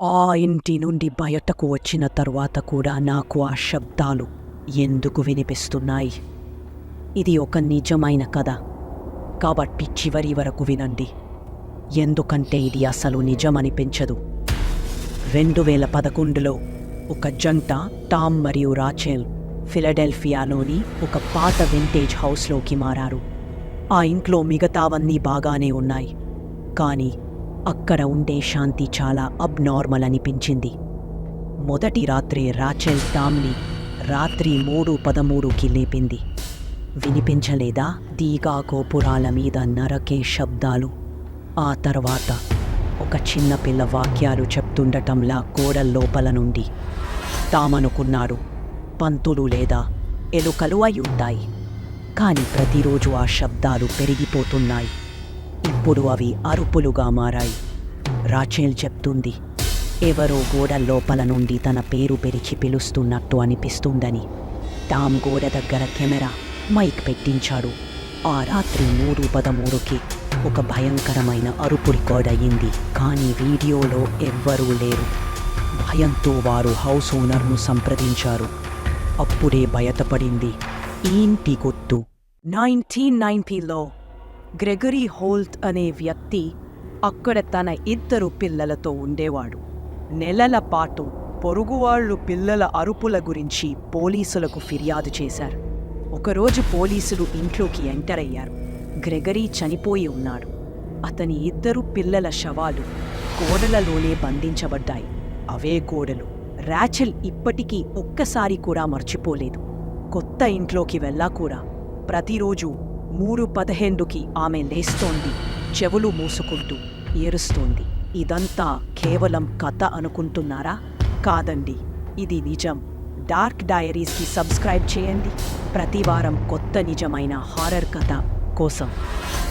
ఆ ఇంటి నుండి బయటకు వచ్చిన తర్వాత కూడా నాకు ఆ శబ్దాలు ఎందుకు వినిపిస్తున్నాయి? ఇది ఒక నిజమైన కథ కాబట్టి చివరి వరకు వినండి, ఎందుకంటే ఇది అసలు నిజమనిపించదు. 2011లో ఒక జంట, టామ్ మరియు రాచెల్, ఫిలడెల్ఫియాలోని ఒక పాత వింటేజ్ హౌస్లోకి మారారు. ఆ ఇంట్లో మిగతావన్నీ బాగానే ఉన్నాయి, కానీ అక్కడ ఉండే శాంతి చాలా అబ్నార్మల్ అనిపించింది. మొదటి రాత్రే రాచెల్ టామ్ని రాత్రి 3:13కి లేపింది. వినిపించలేదా దీగా గోపురాల మీద నరకే శబ్దాలు? ఆ తర్వాత ఒక చిన్న పిల్ల వాక్యాలు చెప్తుండటంలా గోడ లోపల నుండి. తామనుకున్నాడు పంతులు లేదా ఎలుకలు అయి ఉంటాయి, కానీ ప్రతిరోజు ఆ శబ్దాలు పెరిగిపోతున్నాయి. ఇప్పుడు అవి అరుపులుగా మారాయి. రాచెల్ చెప్తుంది, ఎవరో గోడ లోపల నుండి తన పేరు పిలిచి పిలుస్తున్నట్టు అనిపిస్తుందని. టామ్ గోడ దగ్గర కెమెరా, మైక్ పెట్టించాడు. ఆ రాత్రి 3:13కి ఒక భయంకరమైన అరుపు రికార్డ్ అయ్యింది, కానీ వీడియోలో ఎవ్వరూ లేరు. భయంతో వారు హౌస్ ఓనర్ను సంప్రదించారు. అప్పుడే బయటపడింది ఈ ఇంటి గుర్తు. 1990లో గ్రెగరీ హోల్ట్ అనే వ్యక్తి అక్కడ తన 2 పిల్లలతో ఉండేవాడు. నెలల పాటు పొరుగువాళ్లు పిల్లల అరుపుల గురించి పోలీసులకు ఫిర్యాదు చేశారు. ఒకరోజు పోలీసులు ఇంట్లోకి ఎంటర్ అయ్యారు. గ్రెగరీ చనిపోయి ఉన్నాడు. అతని 2 పిల్లల శవాలు గోడలలోనే బంధించబడ్డాయి. అవే గోడలు రాచెల్ ఇప్పటికీ ఒక్కసారి కూడా మర్చిపోలేదు. కొత్త ఇంట్లోకి వెళ్ళా కూడా ప్రతిరోజు 3:15కి ఆమె లేస్తోంది, చెవులు మూసుకుంటూ ఏరుస్తోంది. ఇదంతా కేవలం కథ అనుకుంటున్నారా? కాదండి, ఇది నిజం. డార్క్ డైరీస్కి సబ్స్క్రైబ్ చేయండి, ప్రతివారం కొత్త నిజమైన హారర్ కథ కోసం.